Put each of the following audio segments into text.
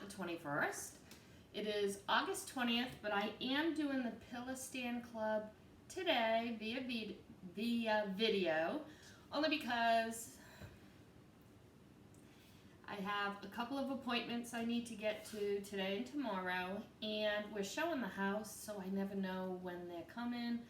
the 21st. It is August 20th, but I am doing the Pillow Stand Club today via video, only because I have a couple of appointments I need to get to today and tomorrow, and we're showing the house, so I never know when they're coming.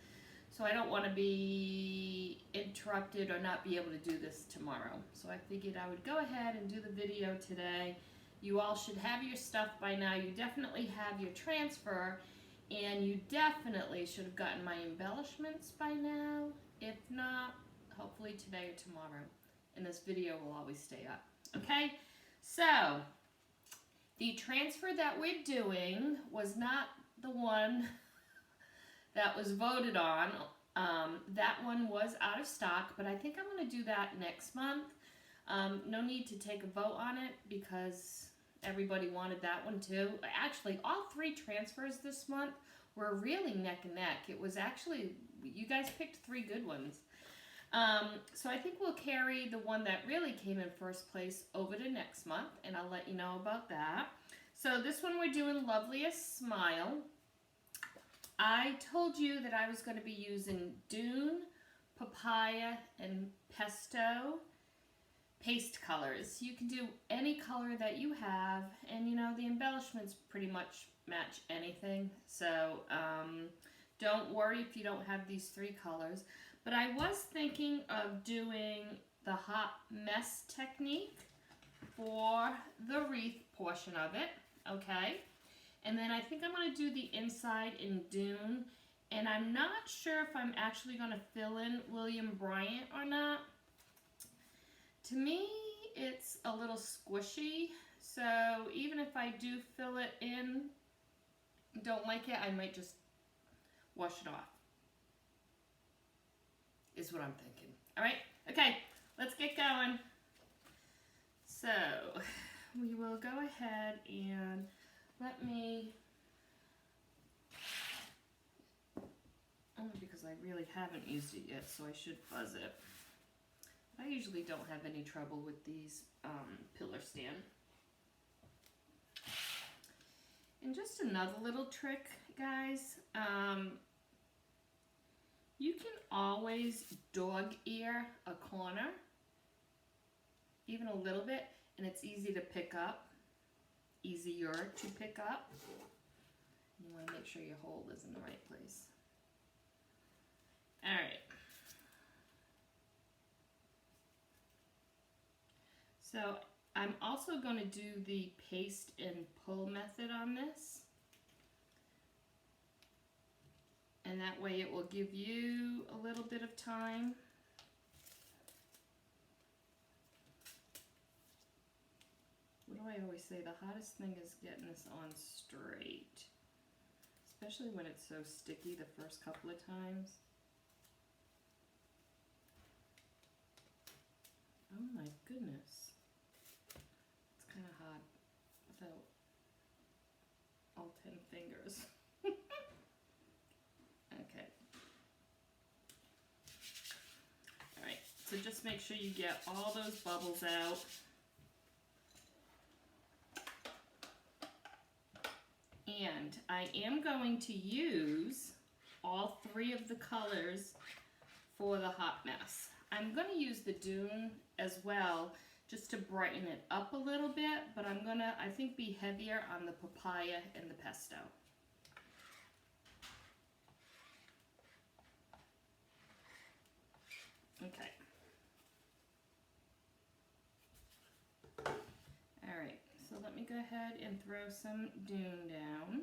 So I don't want to be interrupted or not be able to do this tomorrow. So I figured I would go ahead and do the video today. You all should have your stuff by now. You definitely have your transfer, and you definitely should have gotten my embellishments by now. If not, hopefully today or tomorrow. And this video will always stay up. Okay? So, the transfer that we're doing was not the one that was voted on. That one was out of stock, but I think I'm going to do that next month. No need to take a vote on it because everybody wanted that one too. Actually, all three transfers this month were really neck and neck. It was actually, you guys picked three good ones. So I think we'll carry the one that really came in first place over to next month, and I'll let you know about that. So this one we're doing Loveliest Smile. I told you that I was going to be using Dune, Papaya, and Pesto paste colors. You can do any color that you have, and you know, the embellishments pretty much match anything. So don't worry if you don't have these three colors. But I was thinking of doing the hot mess technique for the wreath portion of it, okay? And then I think I'm going to do the inside in Dune. And I'm not sure if I'm actually going to fill in William Bryant or not. To me, it's a little squishy. So even if I do fill it in, don't like it, I might just wash it off. Is what I'm thinking. All right? Okay, let's get going. So we will go ahead and let me, only because I really haven't used it yet, so I should fuzz it. I usually don't have any trouble with these pillar stand. And just another little trick, guys. You can always dog ear a corner, even a little bit, and it's easy to pick up. Easier to pick up. You want to make sure your hole is in the right place. All right. So I'm also going to do the paste and pull method on this. And that way it will give you a little bit of time. What do I always say? The hottest thing is getting this on straight. Especially when it's so sticky the first couple of times. Oh my goodness. It's kind of hard without all 10 fingers. Okay. Alright, so just make sure you get all those bubbles out. And I am going to use all three of the colors for the hot mess. I'm going to use the Dune as well, just to brighten it up a little bit, but I'm going to, I think, be heavier on the Papaya and the Pesto. Okay. All right, so let me go ahead and throw some Dune down.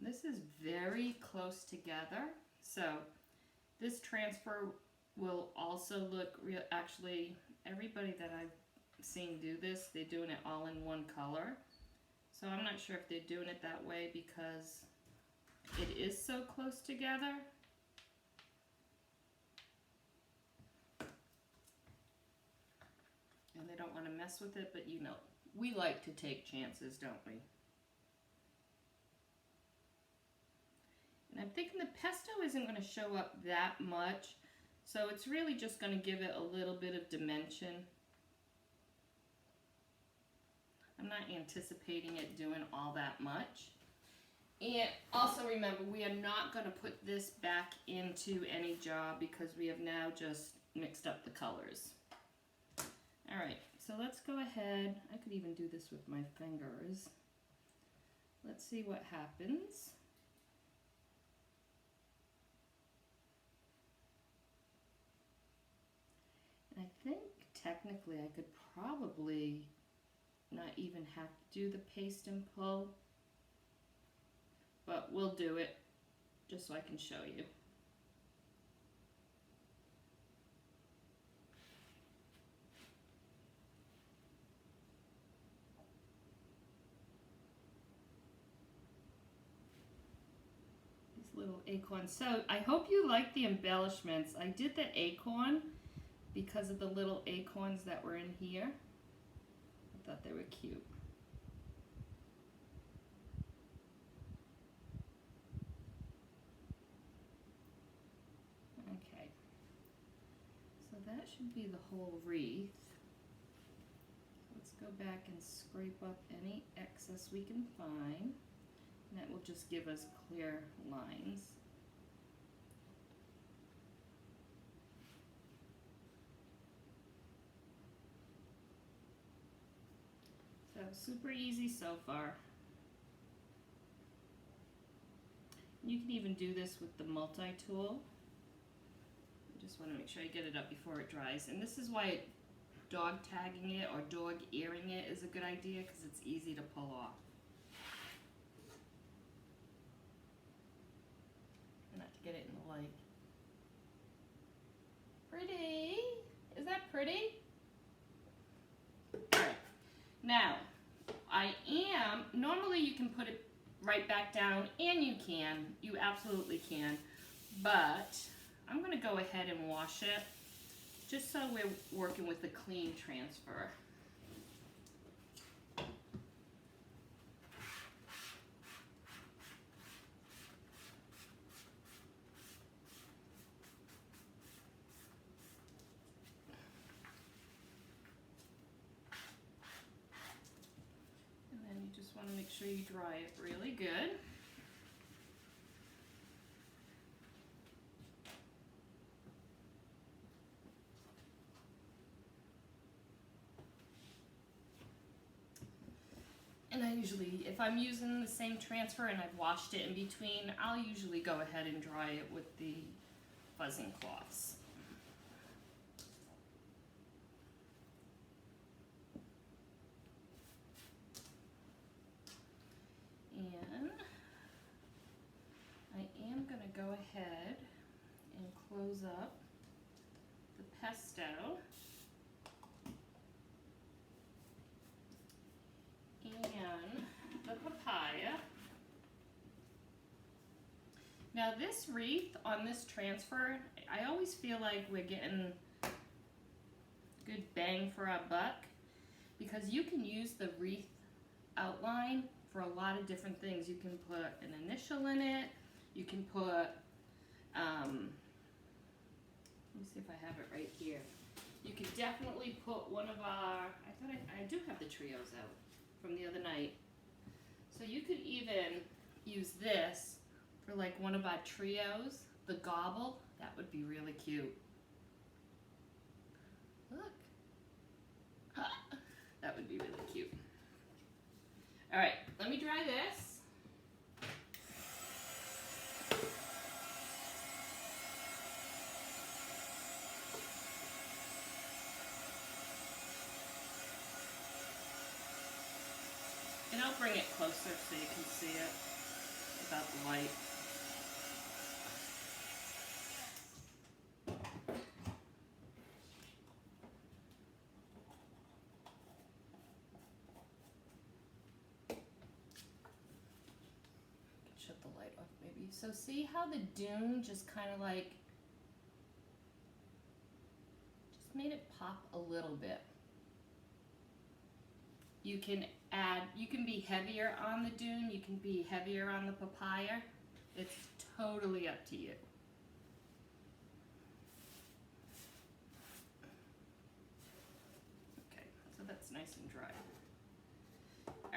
This is very close together, so this transfer will also look real. Actually, everybody that I've seen do this, they're doing it all in one color. So I'm not sure if they're doing it that way because it is so close together. And they don't want to mess with it, but you know, we like to take chances, don't we? And I'm thinking the pesto isn't going to show up that much, So it's really just going to give it a little bit of dimension. I'm not anticipating it doing all that much. And also remember, we are not going to put this back into any jar because we have now just mixed up the colors. Alright, so let's go ahead. I could even do this with my fingers. Let's see what happens. I think technically I could probably not even have to do the paste and pull, but we'll do it just so I can show you. These little acorns. So I hope you like the embellishments. I did the acorn because of the little acorns that were in here. I thought they were cute. Okay, so that should be the whole wreath. Let's go back and scrape up any excess we can find. And that will just give us clear lines. So super easy so far. You can even do this with the multi-tool. I just want to make sure I get it up before it dries. And this is why dog tagging it or dog earring it is a good idea, because it's easy to pull off. Not to get it in the light. Pretty. Is that pretty? Alright. Now, normally you can put it right back down, and you absolutely can, but I'm going to go ahead and wash it, just so we're working with a clean transfer. Just want to make sure you dry it really good. And I usually, if I'm using the same transfer and I've washed it in between, I'll usually go ahead and dry it with the fuzzing cloths. And I am going to go ahead and close up the pesto and the papaya. Now this wreath on this transfer, I always feel like we're getting good bang for our buck, because you can use the wreath outline for a lot of different things. You can put an initial in it. You can put, let me see if I have it right here. You could definitely put one of our, I do have the trios out from the other night. So you could even use this for like one of our trios, the gobble. That would be really cute. Look. That would be really cute. All right, let me dry this. And I'll bring it closer so you can see it without the light. Shut the light off maybe. So see how the dune just kind of like, just made it pop a little bit. You can add, you can be heavier on the dune, you can be heavier on the papaya. It's totally up to you.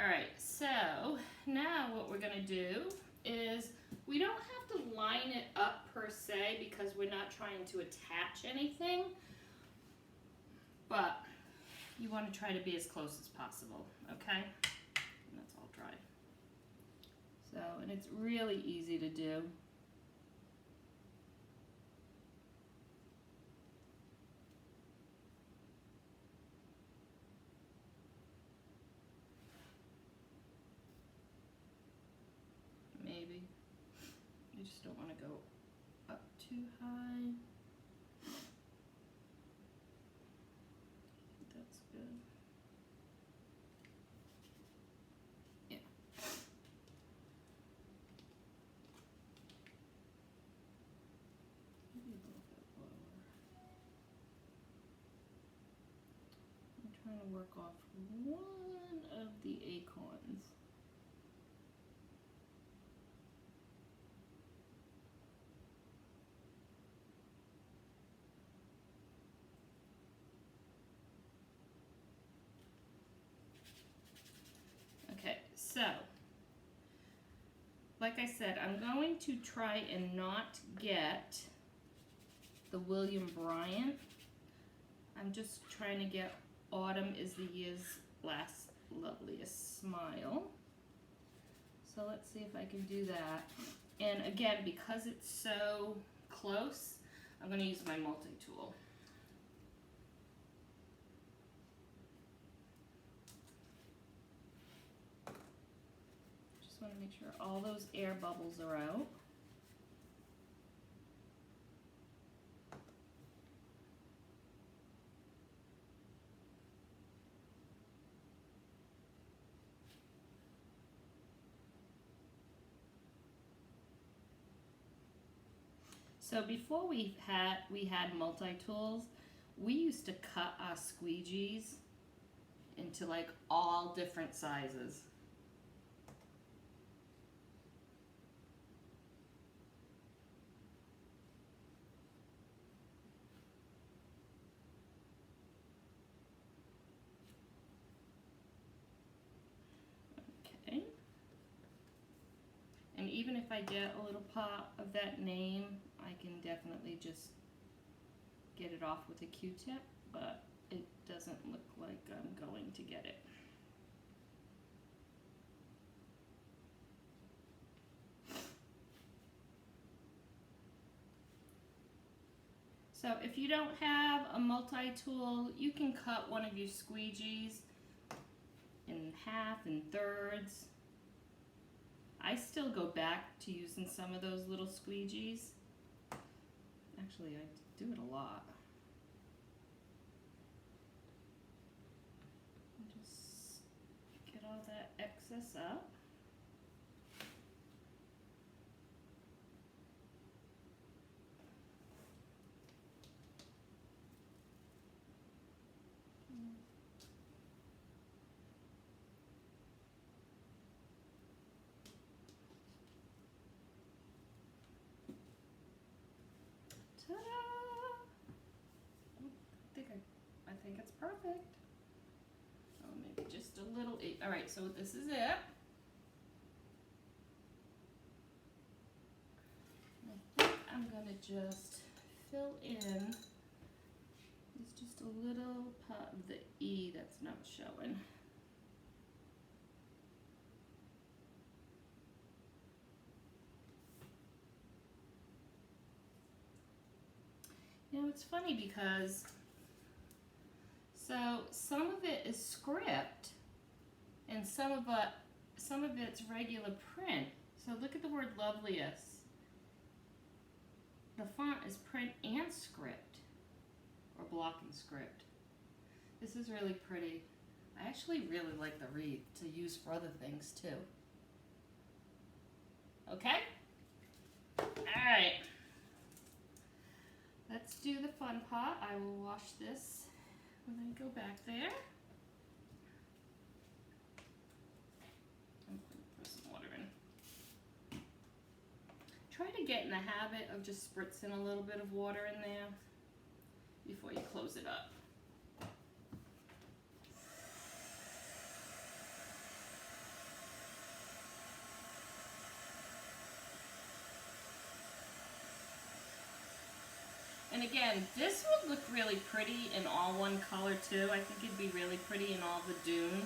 Alright, so now what we're going to do is, we don't have to line it up per se because we're not trying to attach anything, but you want to try to be as close as possible, okay? And that's all dry. So, and it's really easy to do. Maybe. You just don't want to go up too high. That's good. Yeah. Maybe a little bit lower. I'm trying to work off one of the acorns. Okay, so, like I said, I'm going to try and not get the William Bryant. I'm just trying to get Autumn is the Year's Last Loveliest Smile. So let's see if I can do that. And again, because it's so close, I'm going to use my multi-tool. Just want to make sure all those air bubbles are out. So before we had multi-tools, we used to cut our squeegees into like all different sizes. Okay. And even if I get a little part of that name, I can definitely just get it off with a Q-tip, but it doesn't look like I'm going to get it. So if you don't have a multi-tool, you can cut one of your squeegees in half and thirds. I still go back to using some of those little squeegees. Actually, I do it a lot. Just get all that excess up. Ta-da! I think it's perfect. Oh, maybe just a little. All right, so this is it. I think I'm gonna just fill in. There's just a little part of the E that's not showing. You know, it's funny because, so some of it is script and some of it's regular print. So look at the word Loveliest. The font is print and script, or block and script. This is really pretty. I actually really like the wreath to use for other things too. Okay? Alright. Let's do the fun part. I will wash this when I go back there. I'm going to put some water in. Try to get in the habit of just spritzing a little bit of water in there before you close it up. And again, this would look really pretty in all one color too. I think it'd be really pretty in all the dune.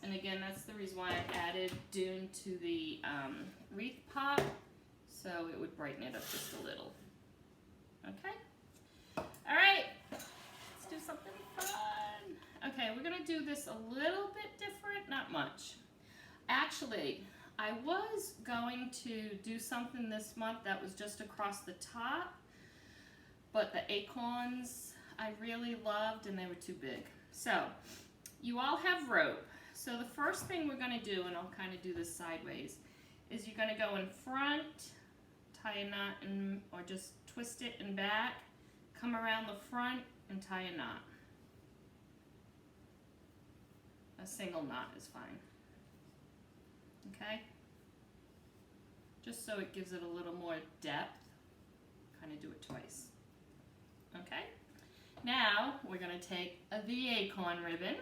And again, that's the reason why I added dune to the wreath pot, so it would brighten it up just a little. Okay? Alright, let's do something fun. Okay, we're gonna do this a little bit different, not much. Actually, I was going to do something this month that was just across the top, but the acorns I really loved and they were too big. So, you all have rope. So the first thing we're gonna do, and I'll kind of do this sideways, is you're gonna go in front, tie a knot, or just twist it and back, come around the front and tie a knot. A single knot is fine. Okay? Just so it gives it a little more depth, kind of do it twice. Okay? Now we're going to take the acorn ribbon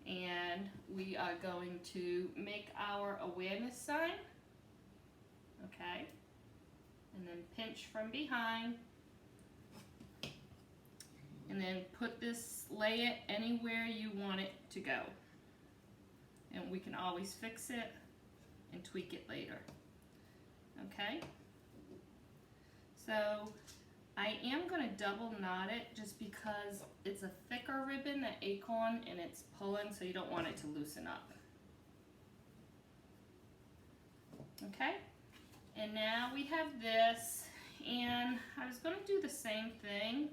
and we are going to make our awareness sign. Okay? And then pinch from behind. And then lay it anywhere you want it to go. And we can always fix it and tweak it later. Okay? So I am going to double knot it just because it's a thicker ribbon, the acorn, and it's pulling, so you don't want it to loosen up. Okay? And now we have this, and I was going to do the same thing.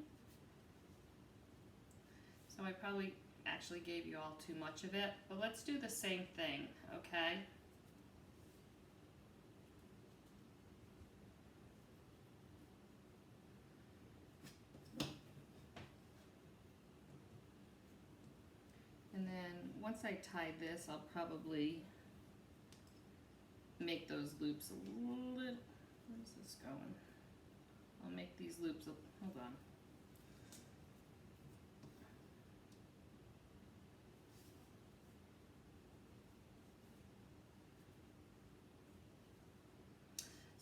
So I probably actually gave you all too much of it, but let's do the same thing, okay? And then once I tie this, I'll probably make those loops a little, where's this going? I'll make these loops, hold on.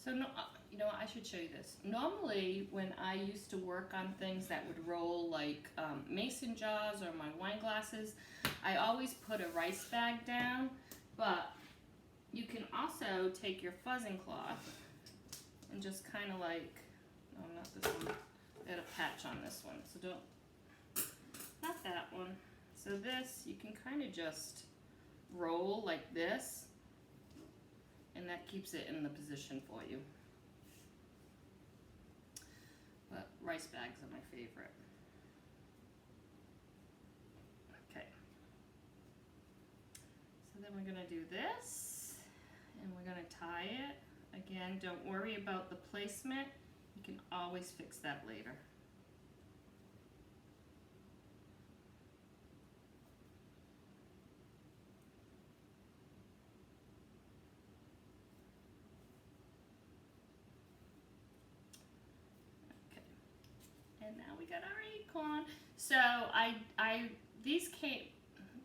So no, you know, I should show you this. Normally, when I used to work on things that would roll like mason jars or my wine glasses, I always put a rice bag down, but you can also take your fuzzing cloth and just kind of like, no, not this one, I got a patch on this one, so don't, not that one. So this, you can kind of just roll like this, and that keeps it in the position for you. But rice bags are my favorite. Okay. So then we're going to do this, and we're going to tie it. Again, don't worry about the placement. You can always fix that later. And now we got our acorn. So these came,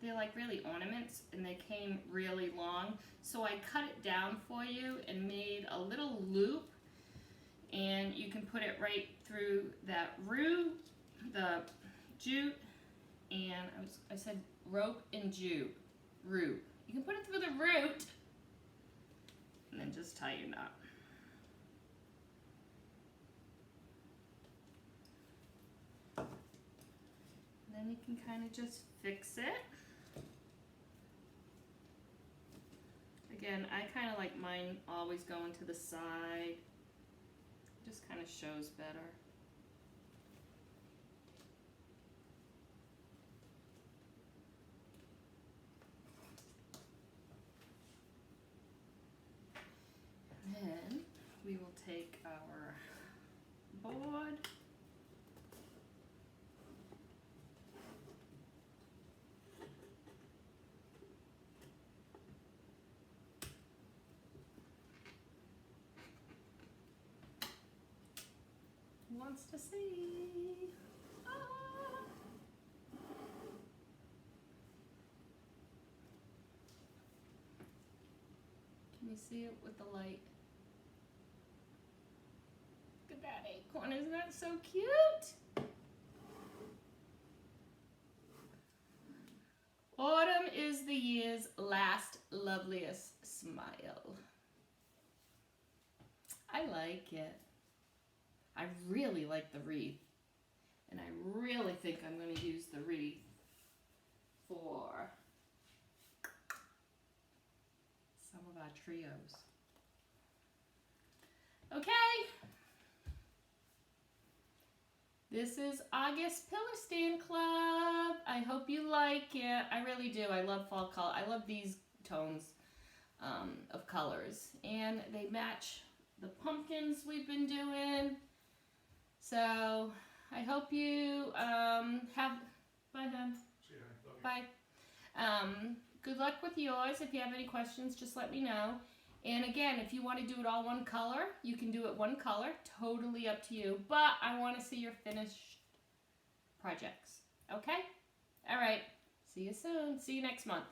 they're like really ornaments, and they came really long. So I cut it down for you and made a little loop, and you can put it right through that root, the jute, and I said rope and jute, root. You can put it through the root, and then just tie your knot. Then you can kind of just fix it. Again, I kind of like mine always going to the side. Just kind of shows better. And then we will take our board. Wants to see. Ah. Can you see it with the light? unicorn. Isn't that so cute? Autumn is the year's last loveliest smile. I like it. I really like the wreath. And I really think I'm going to use the wreath for some of our trios. Okay. This is August Pillar Stand Club. I hope you like it. I really do. I love fall color. I love these tones of colors. And they match the pumpkins we've been doing. So I hope you have... Bye, hon. See ya. Bye. Good luck with yours. If you have any questions, just let me know. And again, if you want to do it all one color, you can do it one color. Totally up to you. But I want to see your finished projects. Okay? All right. See you soon. See you next month.